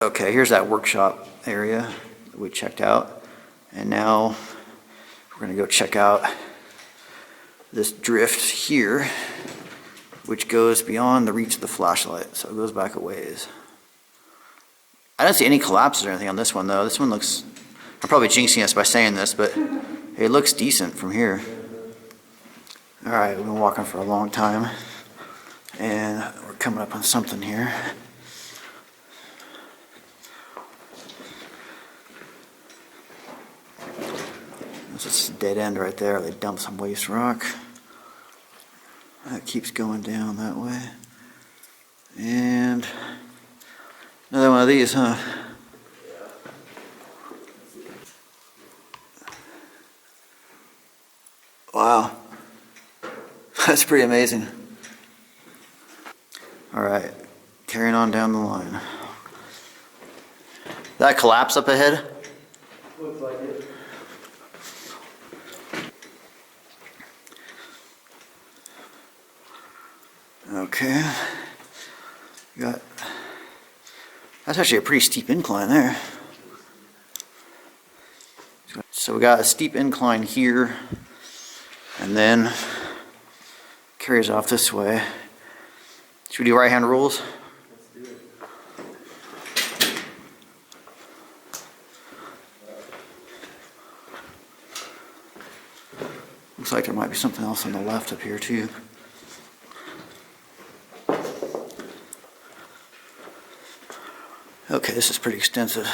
Okay, here's that workshop area that we checked out. And now we're going to go check out this drift here, which goes beyond the reach of the flashlight. So it goes back a ways. I don't see any collapses or anything on this one though. This one looks, I'm probably jinxing us by saying this, but it looks decent from here. All right, we've been walking for a long time and we're coming up on something here. This is a dead end right there. They dumped some waste rock. That keeps going down that way. And another one of these, huh? Wow. That's pretty amazing. All right, carrying on down the line. That collapse up ahead? Looks like it. Okay. That's actually a pretty steep incline there. So we got a steep incline here, and then carries off this way. Should we do right-hand rules? Let's do it. Looks like there might be something else on the left up here too. Okay, this is pretty extensive.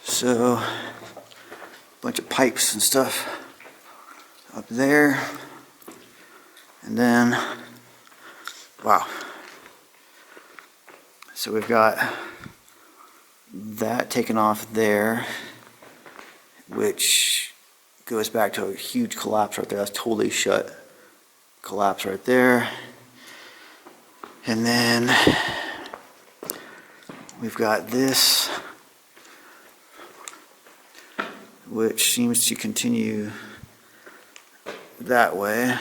So, a bunch of pipes and stuff up there. And then, wow. So we've got that taken off there, which goes back to a huge collapse right there. That's totally shut. Collapse right there. And then we've got this, which seems to continue that way.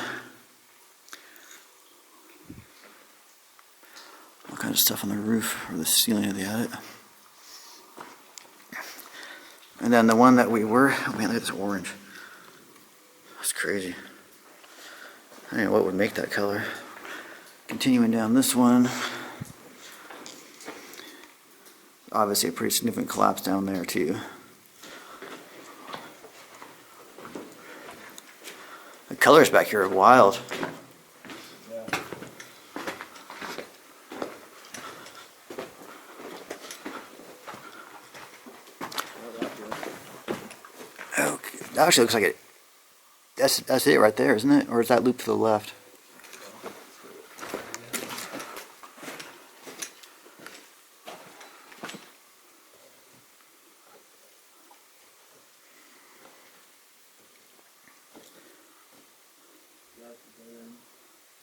All kinds of stuff on the roof or the ceiling of the attic. And then the one that we were, oh man, look at this orange. That's crazy. I don't know what would make that color. Continuing down this one. Obviously a pretty significant collapse down there too. The colors back here are wild. Yeah. Okay, that actually looks like it. That's it right there, isn't it? Or is that loop to the left?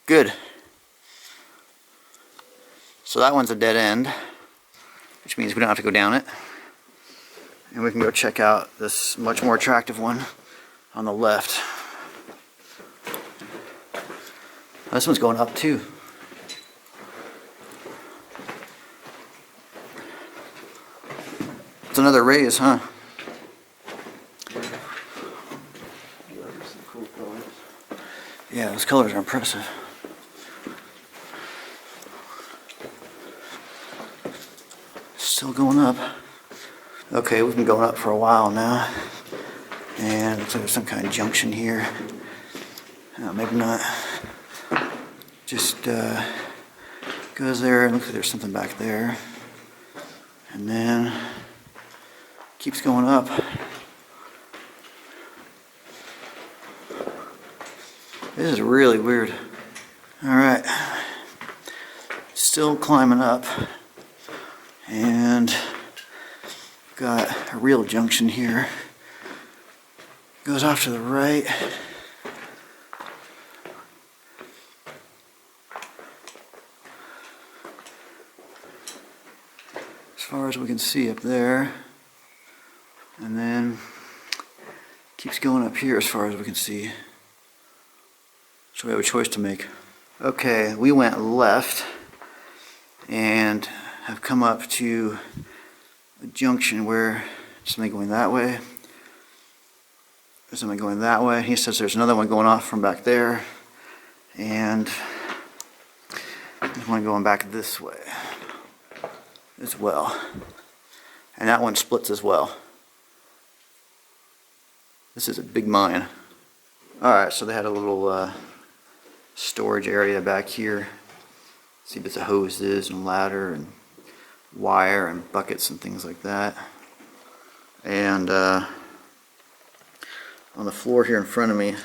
Good. So that one's a dead end, which means we don't have to go down it. And we can go check out this much more attractive one on the left. This one's going up too. It's another raise, huh? Yeah, those colors are impressive. Still going up. Okay, we've been going up for a while now. And it looks like there's some kind of junction here. Maybe not. Just goes there and looks like there's something back there. And then keeps going up. This is really weird. Alright. Still climbing up. And got a real junction here. Goes off to the right. As far as we can see up there. And then keeps going up here as far as we can see. So we have a choice to make. Okay, we went left. and have come up to a junction where something going that way, there's something going that way. He says there's another one going off from back there, and there's one going back this way as well. And that one splits as well. This is a big mine. Alright, so they had a little storage area back here. See bits of hoses and ladder and wire and buckets and things like that. And on the floor here in front of me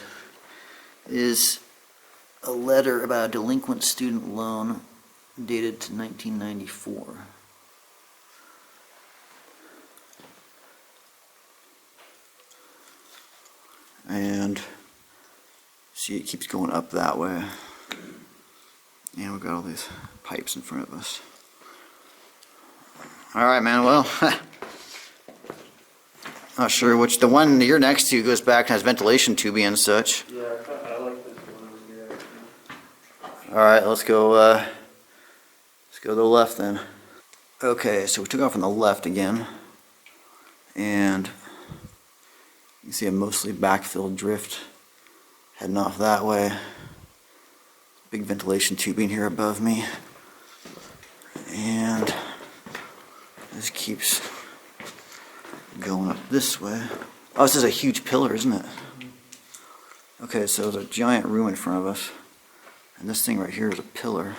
is a letter about a delinquent student loan dated to 1994. And see, it keeps going up that way. And we've got all these pipes in front of us. Alright, man, well, not sure which. The one you're next to goes back and has ventilation tubing and such. Yeah, I like this one over here, actually. Alright, let's go to the left then. Okay, so we took off on the left again. And you see a mostly backfilled drift heading off that way. Big ventilation tubing here above me. And this keeps going up this way. Oh, this is a huge pillar, isn't it? Okay, so there's a giant room in front of us. And this thing right here is a pillar.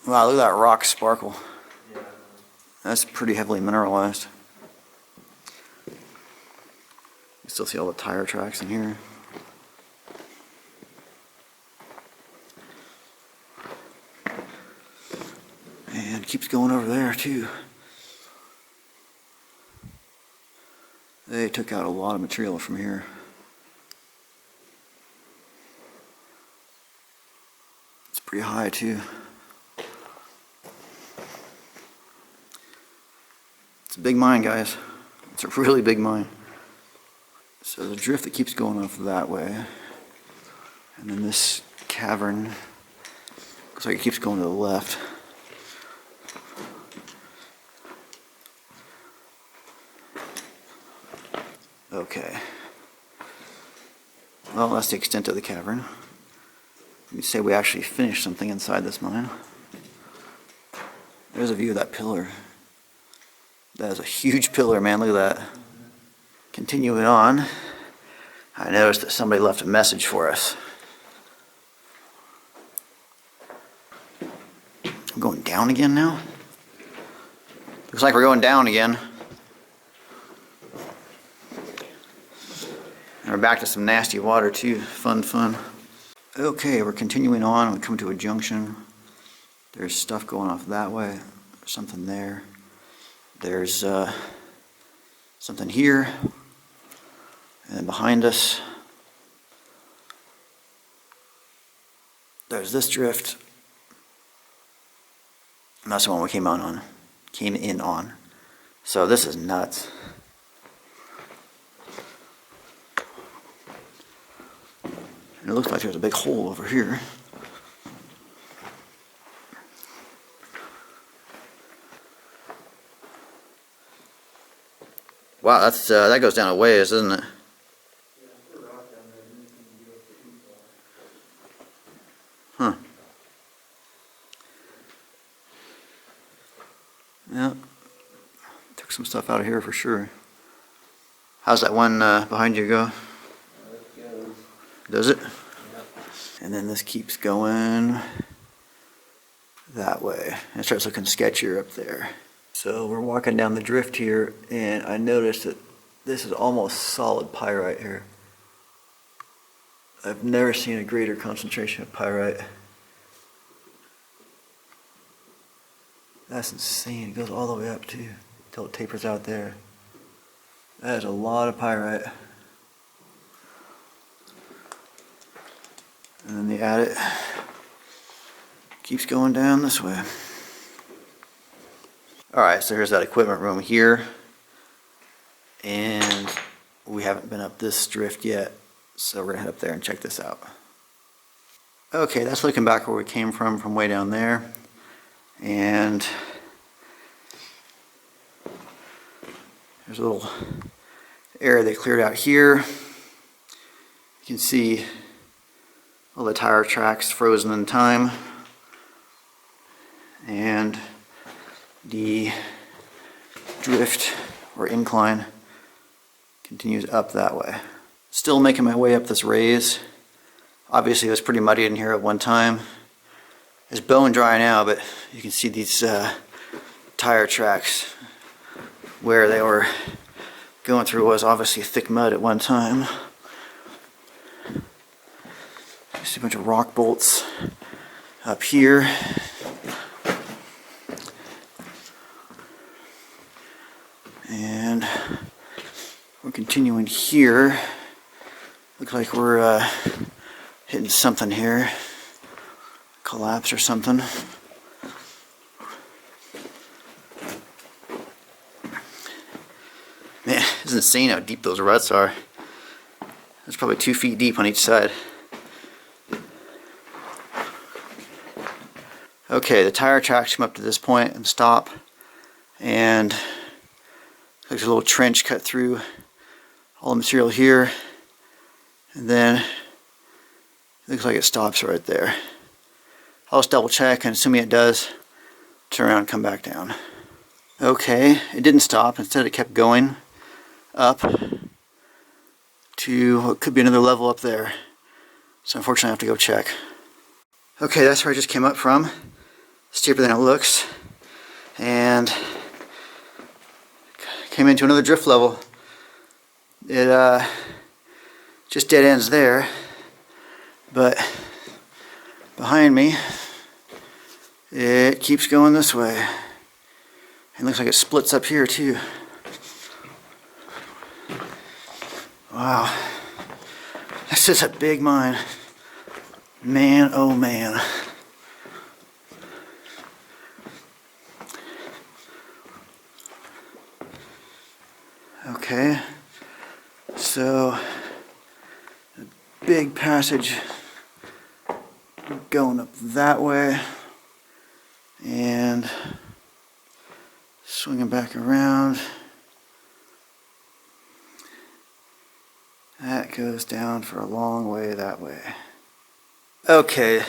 Wow, look at that rock sparkle. Yeah. That's pretty heavily mineralized. You still see all the tire tracks in here. And it keeps going over there too. They took out a lot of material from here. It's pretty high too. It's a big mine, guys. It's a really big mine. So the drift that keeps going off that way, and then this cavern looks like it keeps going to the left. Okay. Well, that's the extent of the cavern. You say we actually finished something inside this mine. There's a view of that pillar. That is a huge pillar, man. Look at that. Continuing on, I noticed that somebody left a message for us. I'm going down again now? Looks like we're going down again. And we're back to some nasty water too. Fun, fun. Okay, we're continuing on. We come to a junction. There's stuff going off that way. There's something there. There's something here. And then behind us, there's this drift. And that's the one we came in on. So this is nuts. And it looks like there's a big hole over here. Wow, that's that goes down a ways, doesn't it? Huh. Yeah. Took some stuff out of here for sure. How's that one behind you go? Does it? Yep. And then this keeps going that way. It starts looking sketchier up there. So we're walking down the drift here, and I noticed that this is almost solid pyrite here. I've never seen a greater concentration of pyrite. That's insane. It goes all the way up too, until it tapers out there. That is a lot of pyrite. And then the adit keeps going down this way. Alright, so here's that equipment room here. And we haven't been up this drift yet, so we're gonna head up there and check this out. Okay, that's looking back where we came from way down there. And there's a little area they cleared out here. You can see all the tire tracks frozen in time. And the drift or incline continues up that way. Still making my way up this raise. Obviously it was pretty muddy in here at one time. It's bone dry now, but you can see these tire tracks where they were going through was obviously thick mud at one time. You see a bunch of rock bolts up here. And we're continuing here. Looks like we're hitting something here. Collapse or something. Man, it's insane how deep those ruts are. It's probably 2 feet deep on each side. Okay, the tire tracks come up to this point and stop. And there's a little trench cut through all the material here. And then it looks like it stops right there. I'll just double check, and assuming it does, turn around and come back down. Okay, it didn't stop. Instead it kept going up to what could be another level up there. So unfortunately I have to go check. Okay, that's where I just came up from. Steeper than it looks. And came into another drift level. It just dead ends there. But behind me, it keeps going this way. It looks like it splits up here too. Wow. This is a big mine. Man, oh man. Okay. So, a big passage going up that way and swinging back around. That goes down for a long way that way. Okay,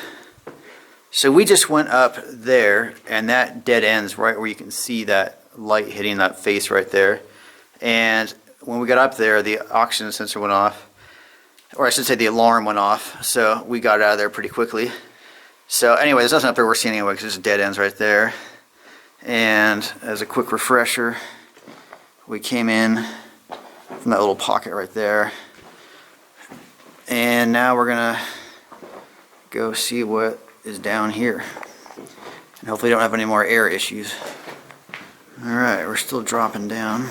so we just went up there and that dead ends right where you can see that light hitting that face right there. And when we got up there, the oxygen sensor went off, or I should say the alarm went off, so we got out of there pretty quickly. So anyway, there's nothing up there we're seeing anyway because there's dead ends right there. And as a quick refresher, we came in from that little pocket right there. And now we're gonna go see what is down here. And hopefully don't have any more air issues. Alright, we're still dropping down.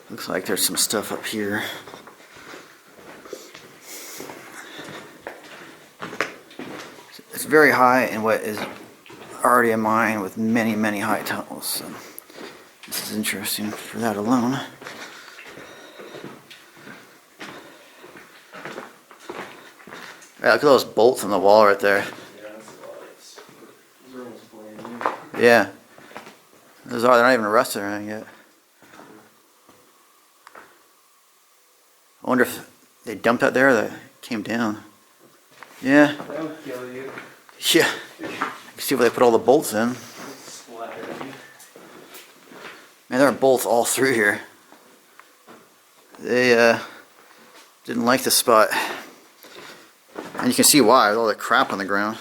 Looks like there's some stuff up here. It's very high in what is already a mine with many, many high tunnels. So this is interesting for that alone. Alright, look at those bolts on the wall right there. Yeah, that's a lot. Those are almost brand new. Yeah. Those are, they're not even rusted or anything yet. I wonder if they dumped out there or they came down. Yeah. That would kill you. Yeah. You can see where they put all the bolts in. Splattered you. Man, there are bolts all through here. They didn't like this spot. And you can see why, with all the crap on the ground.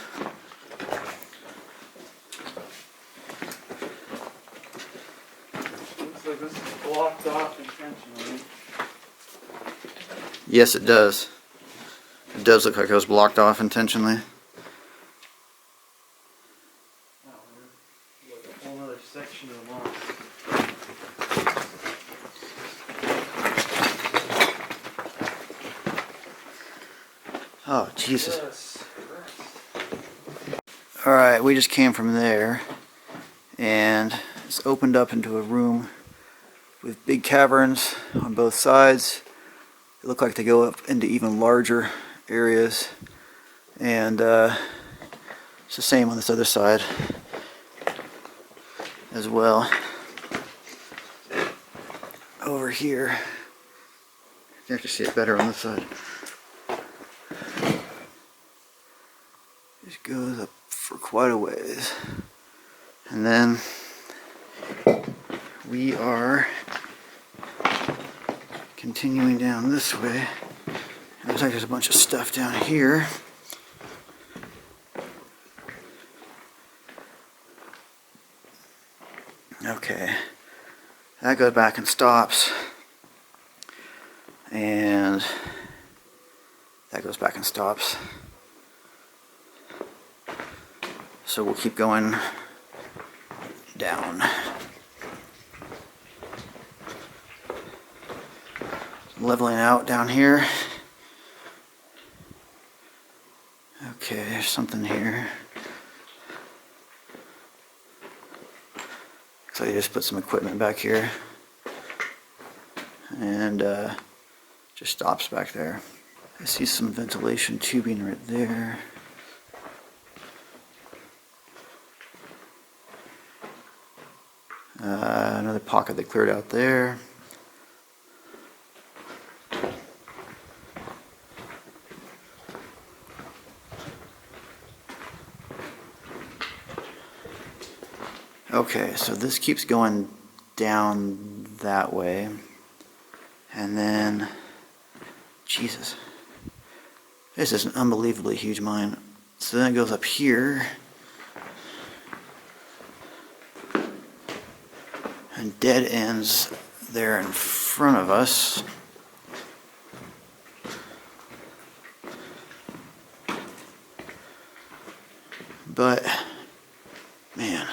Looks like this is blocked off intentionally. Yes, it does. It does look like it was blocked off intentionally. Wow, we're like a whole other section of loss. Oh, Jesus. Yes. Alright, we just came from there. And it's opened up into a room with big caverns on both sides. They look like they go up into even larger areas. And it's the same on this other side as well. Over here, you can actually see it better on this side. It goes up for quite a ways. And then we are continuing down this way. It looks like there's a bunch of stuff down here. Okay, that goes back and stops, and that goes back and stops. So we'll keep going down. Leveling out down here. Okay, there's something here. So they just put some equipment back here, and just stops back there. I see some ventilation tubing right there. Another pocket they cleared out there. Okay, so this keeps going down that way, and then, Jesus, this is an unbelievably huge mine. So then it goes up here, and dead ends there in front of us. But, man.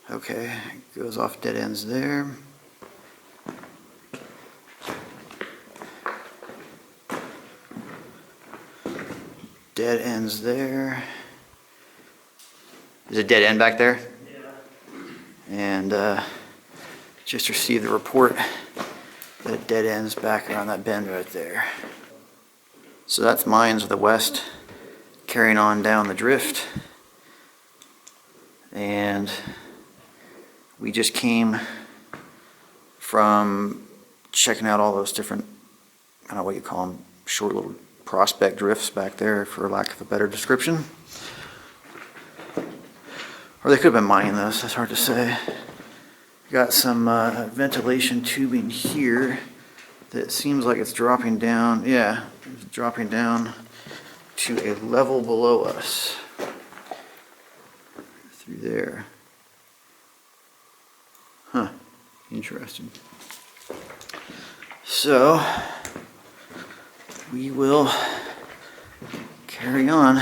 Okay, it goes off dead ends there. Dead ends there. There's a dead end back there? Yeah. And just received the report that it dead ends back around that bend right there. So that's mines to the west, carrying on down the drift. And we just came from checking out all those different, I don't know what you call them, short little prospect drifts back there, for lack of a better description. Or they could have been mining this, that's hard to say. Got some ventilation tubing here that seems like it's dropping down. Yeah, it's dropping down to a level below us. Through there. Huh, interesting. So, we will carry on.